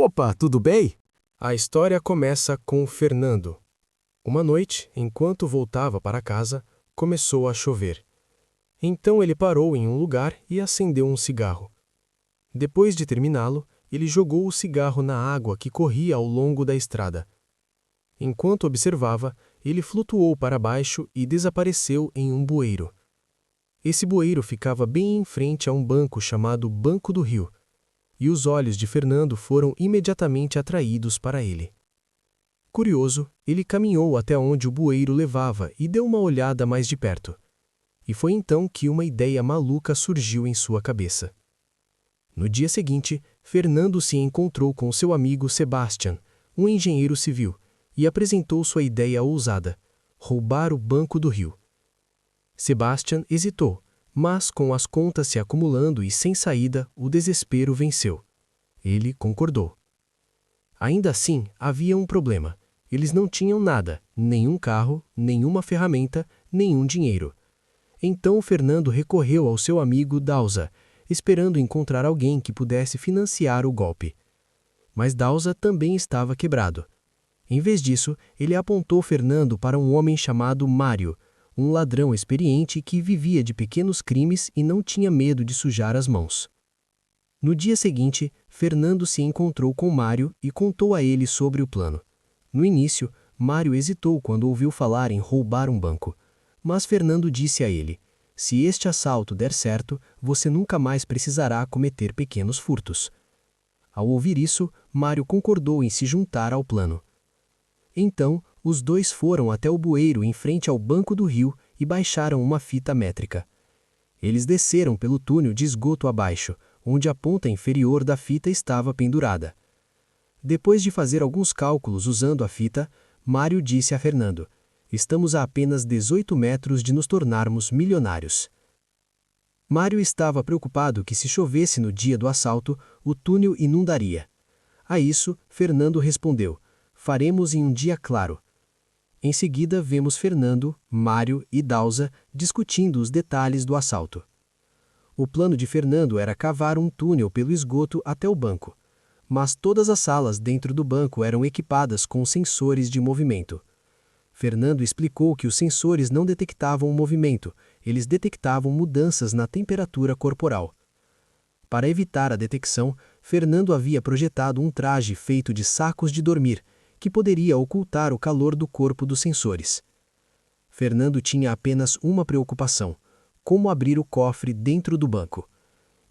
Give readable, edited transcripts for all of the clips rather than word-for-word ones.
Opa, tudo bem? A história começa com Fernando. Uma noite, enquanto voltava para casa, começou a chover. Então ele parou em um lugar e acendeu um cigarro. Depois de terminá-lo, ele jogou o cigarro na água que corria ao longo da estrada. Enquanto observava, ele flutuou para baixo e desapareceu em um bueiro. Esse bueiro ficava bem em frente a um banco chamado Banco do Rio, e os olhos de Fernando foram imediatamente atraídos para ele. Curioso, ele caminhou até onde o bueiro levava e deu uma olhada mais de perto. E foi então que uma ideia maluca surgiu em sua cabeça. No dia seguinte, Fernando se encontrou com seu amigo Sebastian, um engenheiro civil, e apresentou sua ideia ousada: roubar o Banco do Rio. Sebastian hesitou, mas com as contas se acumulando e sem saída, o desespero venceu. Ele concordou. Ainda assim, havia um problema. Eles não tinham nada, nenhum carro, nenhuma ferramenta, nenhum dinheiro. Então Fernando recorreu ao seu amigo Dausa, esperando encontrar alguém que pudesse financiar o golpe. Mas Dausa também estava quebrado. Em vez disso, ele apontou Fernando para um homem chamado Mário, um ladrão experiente que vivia de pequenos crimes e não tinha medo de sujar as mãos. No dia seguinte, Fernando se encontrou com Mário e contou a ele sobre o plano. No início, Mário hesitou quando ouviu falar em roubar um banco. Mas Fernando disse a ele: se este assalto der certo, você nunca mais precisará cometer pequenos furtos. Ao ouvir isso, Mário concordou em se juntar ao plano. Então, os dois foram até o bueiro em frente ao Banco do Rio e baixaram uma fita métrica. Eles desceram pelo túnel de esgoto abaixo, onde a ponta inferior da fita estava pendurada. Depois de fazer alguns cálculos usando a fita, Mário disse a Fernando: estamos a apenas 18 metros de nos tornarmos milionários. Mário estava preocupado que se chovesse no dia do assalto, o túnel inundaria. A isso, Fernando respondeu: faremos em um dia claro. Em seguida, vemos Fernando, Mário e Dausa discutindo os detalhes do assalto. O plano de Fernando era cavar um túnel pelo esgoto até o banco. Mas todas as salas dentro do banco eram equipadas com sensores de movimento. Fernando explicou que os sensores não detectavam o movimento, eles detectavam mudanças na temperatura corporal. Para evitar a detecção, Fernando havia projetado um traje feito de sacos de dormir, que poderia ocultar o calor do corpo dos sensores. Fernando tinha apenas uma preocupação: como abrir o cofre dentro do banco.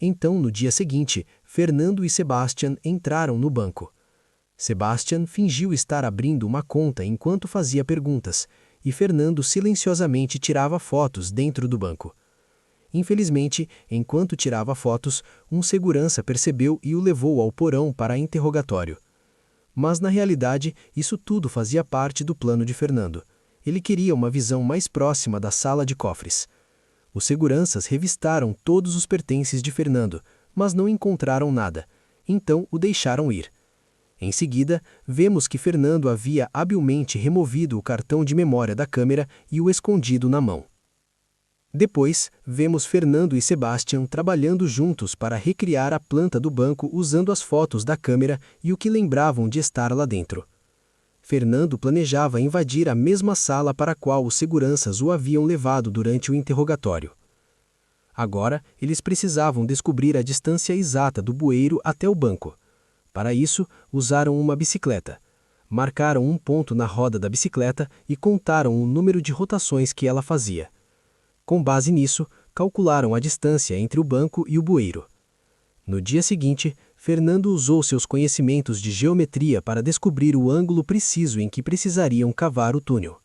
Então, no dia seguinte, Fernando e Sebastian entraram no banco. Sebastian fingiu estar abrindo uma conta enquanto fazia perguntas, e Fernando silenciosamente tirava fotos dentro do banco. Infelizmente, enquanto tirava fotos, um segurança percebeu e o levou ao porão para interrogatório. Mas na realidade, isso tudo fazia parte do plano de Fernando. Ele queria uma visão mais próxima da sala de cofres. Os seguranças revistaram todos os pertences de Fernando, mas não encontraram nada. Então o deixaram ir. Em seguida, vemos que Fernando havia habilmente removido o cartão de memória da câmera e o escondido na mão. Depois, vemos Fernando e Sebastian trabalhando juntos para recriar a planta do banco usando as fotos da câmera e o que lembravam de estar lá dentro. Fernando planejava invadir a mesma sala para a qual os seguranças o haviam levado durante o interrogatório. Agora, eles precisavam descobrir a distância exata do bueiro até o banco. Para isso, usaram uma bicicleta. Marcaram um ponto na roda da bicicleta e contaram o número de rotações que ela fazia. Com base nisso, calcularam a distância entre o banco e o bueiro. No dia seguinte, Fernando usou seus conhecimentos de geometria para descobrir o ângulo preciso em que precisariam cavar o túnel.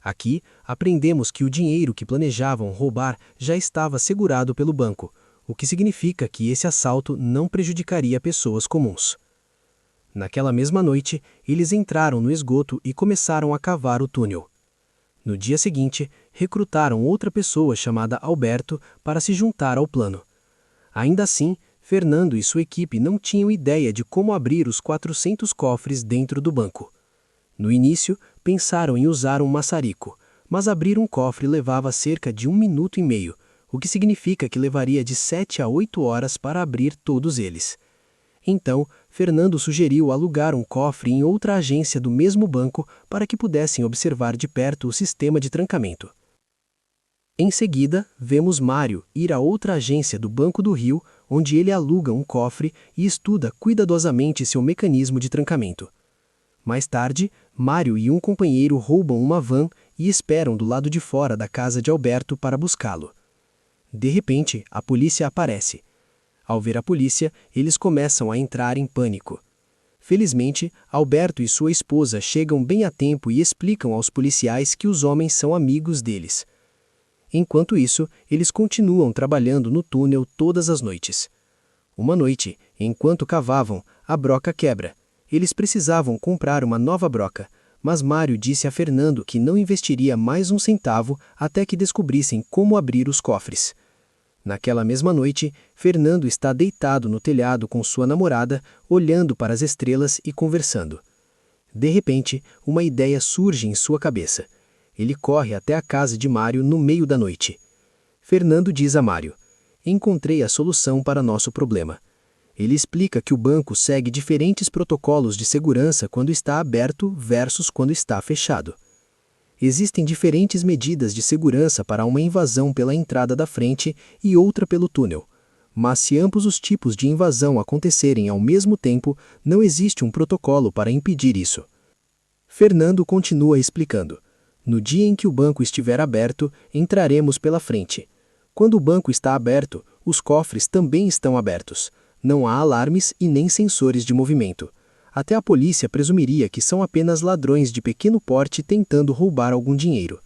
Aqui, aprendemos que o dinheiro que planejavam roubar já estava segurado pelo banco, o que significa que esse assalto não prejudicaria pessoas comuns. Naquela mesma noite, eles entraram no esgoto e começaram a cavar o túnel. No dia seguinte, recrutaram outra pessoa chamada Alberto para se juntar ao plano. Ainda assim, Fernando e sua equipe não tinham ideia de como abrir os 400 cofres dentro do banco. No início, pensaram em usar um maçarico, mas abrir um cofre levava cerca de 1 minuto e meio, o que significa que levaria de 7 a 8 horas para abrir todos eles. Então, Fernando sugeriu alugar um cofre em outra agência do mesmo banco para que pudessem observar de perto o sistema de trancamento. Em seguida, vemos Mário ir a outra agência do Banco do Rio, onde ele aluga um cofre e estuda cuidadosamente seu mecanismo de trancamento. Mais tarde, Mário e um companheiro roubam uma van e esperam do lado de fora da casa de Alberto para buscá-lo. De repente, a polícia aparece. Ao ver a polícia, eles começam a entrar em pânico. Felizmente, Alberto e sua esposa chegam bem a tempo e explicam aos policiais que os homens são amigos deles. Enquanto isso, eles continuam trabalhando no túnel todas as noites. Uma noite, enquanto cavavam, a broca quebra. Eles precisavam comprar uma nova broca, mas Mário disse a Fernando que não investiria mais um centavo até que descobrissem como abrir os cofres. Naquela mesma noite, Fernando está deitado no telhado com sua namorada, olhando para as estrelas e conversando. De repente, uma ideia surge em sua cabeça. Ele corre até a casa de Mário no meio da noite. Fernando diz a Mário: "Encontrei a solução para nosso problema." Ele explica que o banco segue diferentes protocolos de segurança quando está aberto versus quando está fechado. Existem diferentes medidas de segurança para uma invasão pela entrada da frente e outra pelo túnel. Mas se ambos os tipos de invasão acontecerem ao mesmo tempo, não existe um protocolo para impedir isso. Fernando continua explicando: "No dia em que o banco estiver aberto, entraremos pela frente. Quando o banco está aberto, os cofres também estão abertos. Não há alarmes e nem sensores de movimento. Até a polícia presumiria que são apenas ladrões de pequeno porte tentando roubar algum dinheiro."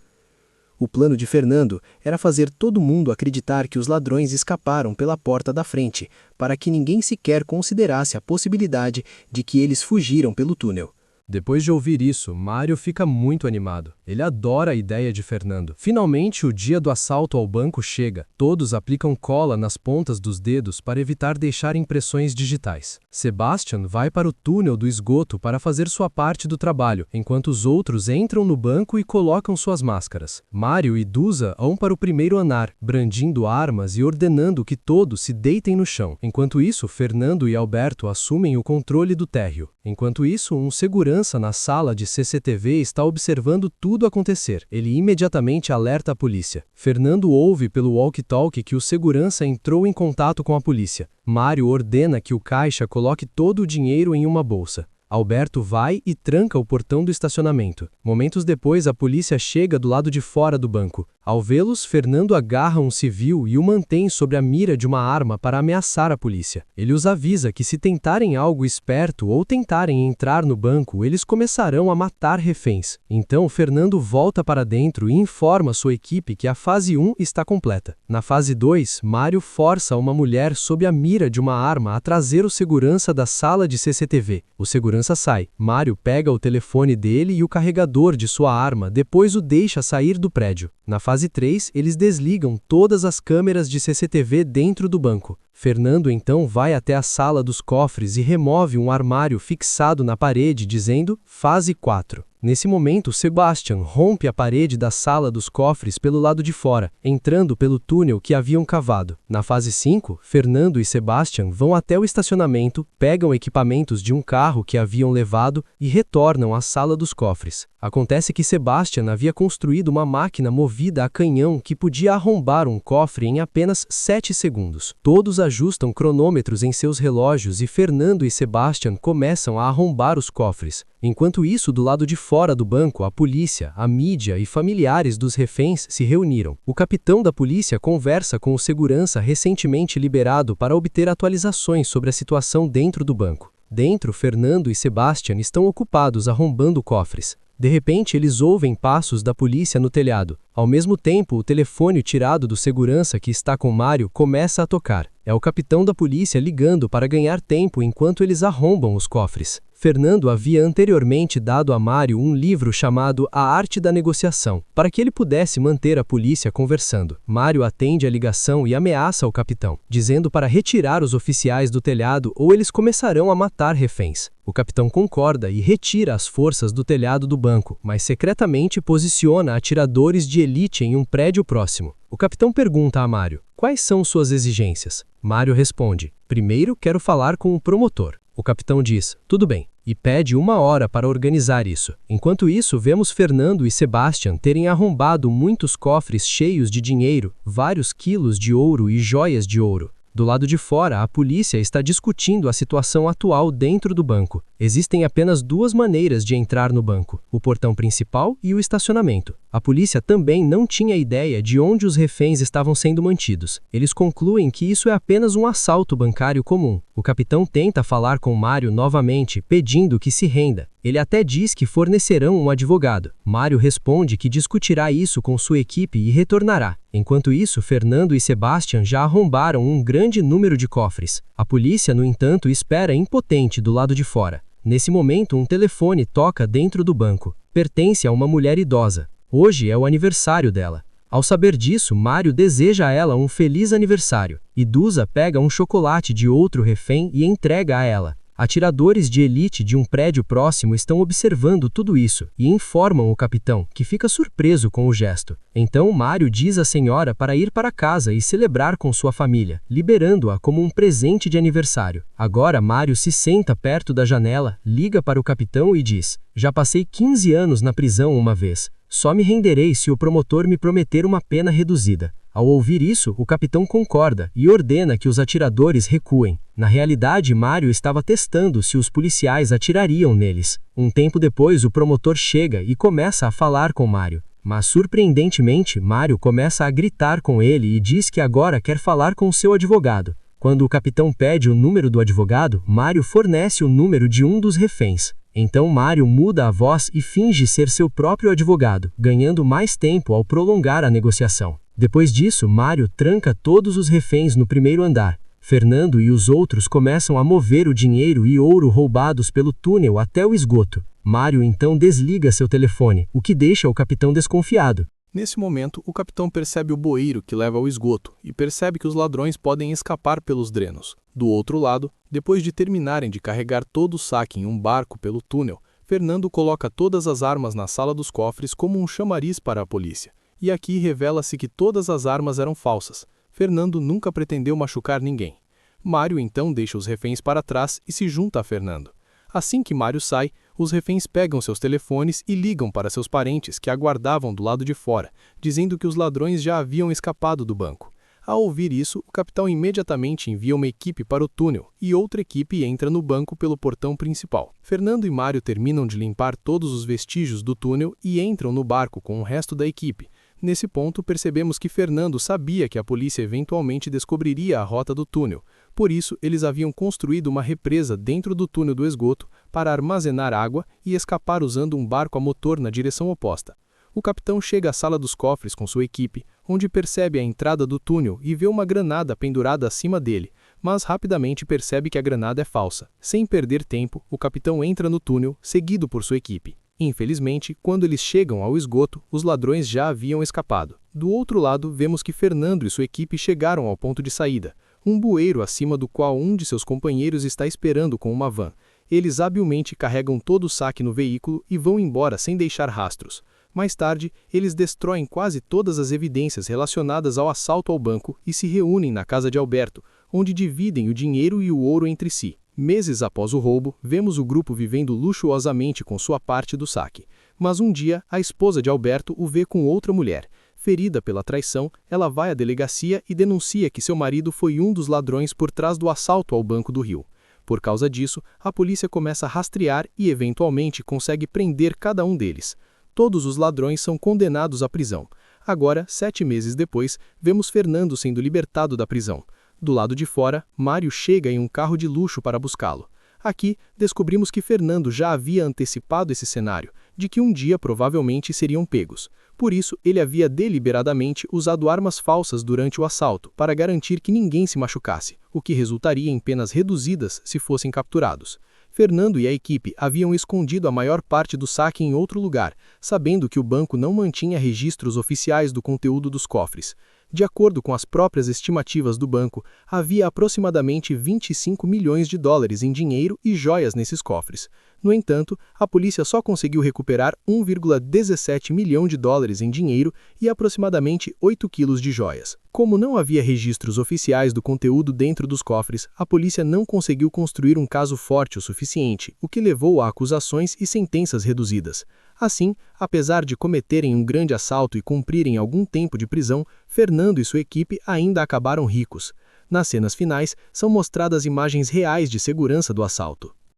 O plano de Fernando era fazer todo mundo acreditar que os ladrões escaparam pela porta da frente, para que ninguém sequer considerasse a possibilidade de que eles fugiram pelo túnel. Depois de ouvir isso, Mário fica muito animado. Ele adora a ideia de Fernando. Finalmente, o dia do assalto ao banco chega. Todos aplicam cola nas pontas dos dedos para evitar deixar impressões digitais. Sebastian vai para o túnel do esgoto para fazer sua parte do trabalho, enquanto os outros entram no banco e colocam suas máscaras. Mário e Dusa vão para o primeiro andar, brandindo armas e ordenando que todos se deitem no chão. Enquanto isso, Fernando e Alberto assumem o controle do térreo. Enquanto isso, um segurança na sala de CCTV está observando tudo acontecer. Ele imediatamente alerta a polícia. Fernando ouve pelo walkie-talkie que o segurança entrou em contato com a polícia. Mário ordena que o caixa coloque todo o dinheiro em uma bolsa. Alberto vai e tranca o portão do estacionamento. Momentos depois, a polícia chega do lado de fora do banco. Ao vê-los, Fernando agarra um civil e o mantém sobre a mira de uma arma para ameaçar a polícia. Ele os avisa que se tentarem algo esperto ou tentarem entrar no banco, eles começarão a matar reféns. Então, Fernando volta para dentro e informa sua equipe que a fase 1 está completa. Na fase 2, Mário força uma mulher sob a mira de uma arma a trazer o segurança da sala de CCTV. O segurança sai. Mário pega o telefone dele e o carregador de sua arma, depois o deixa sair do prédio. Na fase 3, eles desligam todas as câmeras de CCTV dentro do banco. Fernando então vai até a sala dos cofres e remove um armário fixado na parede, dizendo fase 4. Nesse momento, Sebastian rompe a parede da sala dos cofres pelo lado de fora, entrando pelo túnel que haviam cavado. Na fase 5, Fernando e Sebastian vão até o estacionamento, pegam equipamentos de um carro que haviam levado e retornam à sala dos cofres. Acontece que Sebastian havia construído uma máquina movida a canhão que podia arrombar um cofre em apenas 7 segundos. Todos ajustam cronômetros em seus relógios e Fernando e Sebastian começam a arrombar os cofres. Enquanto isso, do lado de fora do banco, a polícia, a mídia e familiares dos reféns se reuniram. O capitão da polícia conversa com o segurança recentemente liberado para obter atualizações sobre a situação dentro do banco. Dentro, Fernando e Sebastian estão ocupados arrombando cofres. De repente, eles ouvem passos da polícia no telhado. Ao mesmo tempo, o telefone tirado do segurança que está com Mário começa a tocar. É o capitão da polícia ligando para ganhar tempo enquanto eles arrombam os cofres. Fernando havia anteriormente dado a Mário um livro chamado A Arte da Negociação, para que ele pudesse manter a polícia conversando. Mário atende a ligação e ameaça o capitão, dizendo para retirar os oficiais do telhado ou eles começarão a matar reféns. O capitão concorda e retira as forças do telhado do banco, mas secretamente posiciona atiradores de elite em um prédio próximo. O capitão pergunta a Mário: quais são suas exigências? Mário responde: primeiro quero falar com o promotor. O capitão diz: tudo bem, e pede 1 hora para organizar isso. Enquanto isso, vemos Fernando e Sebastian terem arrombado muitos cofres cheios de dinheiro, vários quilos de ouro e joias de ouro. Do lado de fora, a polícia está discutindo a situação atual dentro do banco. Existem apenas 2 maneiras de entrar no banco: o portão principal e o estacionamento. A polícia também não tinha ideia de onde os reféns estavam sendo mantidos. Eles concluem que isso é apenas um assalto bancário comum. O capitão tenta falar com Mário novamente, pedindo que se renda. Ele até diz que fornecerão um advogado. Mário responde que discutirá isso com sua equipe e retornará. Enquanto isso, Fernando e Sebastian já arrombaram um grande número de cofres. A polícia, no entanto, espera impotente do lado de fora. Nesse momento, um telefone toca dentro do banco. Pertence a uma mulher idosa. Hoje é o aniversário dela. Ao saber disso, Mário deseja a ela um feliz aniversário. Idusa pega um chocolate de outro refém e entrega a ela. Atiradores de elite de um prédio próximo estão observando tudo isso e informam o capitão, que fica surpreso com o gesto. Então Mário diz à senhora para ir para casa e celebrar com sua família, liberando-a como um presente de aniversário. Agora Mário se senta perto da janela, liga para o capitão e diz: já passei 15 anos na prisão uma vez. Só me renderei se o promotor me prometer uma pena reduzida. Ao ouvir isso, o capitão concorda e ordena que os atiradores recuem. Na realidade, Mário estava testando se os policiais atirariam neles. Um tempo depois, o promotor chega e começa a falar com Mário. Mas, surpreendentemente, Mário começa a gritar com ele e diz que agora quer falar com seu advogado. Quando o capitão pede o número do advogado, Mário fornece o número de um dos reféns. Então Mário muda a voz e finge ser seu próprio advogado, ganhando mais tempo ao prolongar a negociação. Depois disso, Mário tranca todos os reféns no primeiro andar. Fernando e os outros começam a mover o dinheiro e ouro roubados pelo túnel até o esgoto. Mário então desliga seu telefone, o que deixa o capitão desconfiado. Nesse momento, o capitão percebe o bueiro que leva ao esgoto e percebe que os ladrões podem escapar pelos drenos. Do outro lado, depois de terminarem de carregar todo o saque em um barco pelo túnel, Fernando coloca todas as armas na sala dos cofres como um chamariz para a polícia. E aqui revela-se que todas as armas eram falsas. Fernando nunca pretendeu machucar ninguém. Mário então deixa os reféns para trás e se junta a Fernando. Assim que Mário sai, os reféns pegam seus telefones e ligam para seus parentes que aguardavam do lado de fora, dizendo que os ladrões já haviam escapado do banco. Ao ouvir isso, o capitão imediatamente envia uma equipe para o túnel e outra equipe entra no banco pelo portão principal. Fernando e Mário terminam de limpar todos os vestígios do túnel e entram no barco com o resto da equipe. Nesse ponto, percebemos que Fernando sabia que a polícia eventualmente descobriria a rota do túnel. Por isso, eles haviam construído uma represa dentro do túnel do esgoto para armazenar água e escapar usando um barco a motor na direção oposta. O capitão chega à sala dos cofres com sua equipe, onde percebe a entrada do túnel e vê uma granada pendurada acima dele, mas rapidamente percebe que a granada é falsa. Sem perder tempo, o capitão entra no túnel, seguido por sua equipe. Infelizmente, quando eles chegam ao esgoto, os ladrões já haviam escapado. Do outro lado, vemos que Fernando e sua equipe chegaram ao ponto de saída, um bueiro acima do qual um de seus companheiros está esperando com uma van. Eles habilmente carregam todo o saque no veículo e vão embora sem deixar rastros. Mais tarde, eles destroem quase todas as evidências relacionadas ao assalto ao banco e se reúnem na casa de Alberto, onde dividem o dinheiro e o ouro entre si. Meses após o roubo, vemos o grupo vivendo luxuosamente com sua parte do saque. Mas um dia, a esposa de Alberto o vê com outra mulher. Ferida pela traição, ela vai à delegacia e denuncia que seu marido foi um dos ladrões por trás do assalto ao Banco do Rio. Por causa disso, a polícia começa a rastrear e eventualmente consegue prender cada um deles. Todos os ladrões são condenados à prisão. Agora, 7 meses depois, vemos Fernando sendo libertado da prisão. Do lado de fora, Mário chega em um carro de luxo para buscá-lo. Aqui, descobrimos que Fernando já havia antecipado esse cenário, de que um dia provavelmente seriam pegos. Por isso, ele havia deliberadamente usado armas falsas durante o assalto, para garantir que ninguém se machucasse, o que resultaria em penas reduzidas se fossem capturados. Fernando e a equipe haviam escondido a maior parte do saque em outro lugar, sabendo que o banco não mantinha registros oficiais do conteúdo dos cofres. De acordo com as próprias estimativas do banco, havia aproximadamente 25 milhões de dólares em dinheiro e joias nesses cofres. No entanto, a polícia só conseguiu recuperar 1,17 milhão de dólares em dinheiro e aproximadamente 8 quilos de joias. Como não havia registros oficiais do conteúdo dentro dos cofres, a polícia não conseguiu construir um caso forte o suficiente, o que levou a acusações e sentenças reduzidas. Assim, apesar de cometerem um grande assalto e cumprirem algum tempo de prisão, Fernando e sua equipe ainda acabaram ricos. Nas cenas finais, são mostradas imagens reais de segurança do assalto.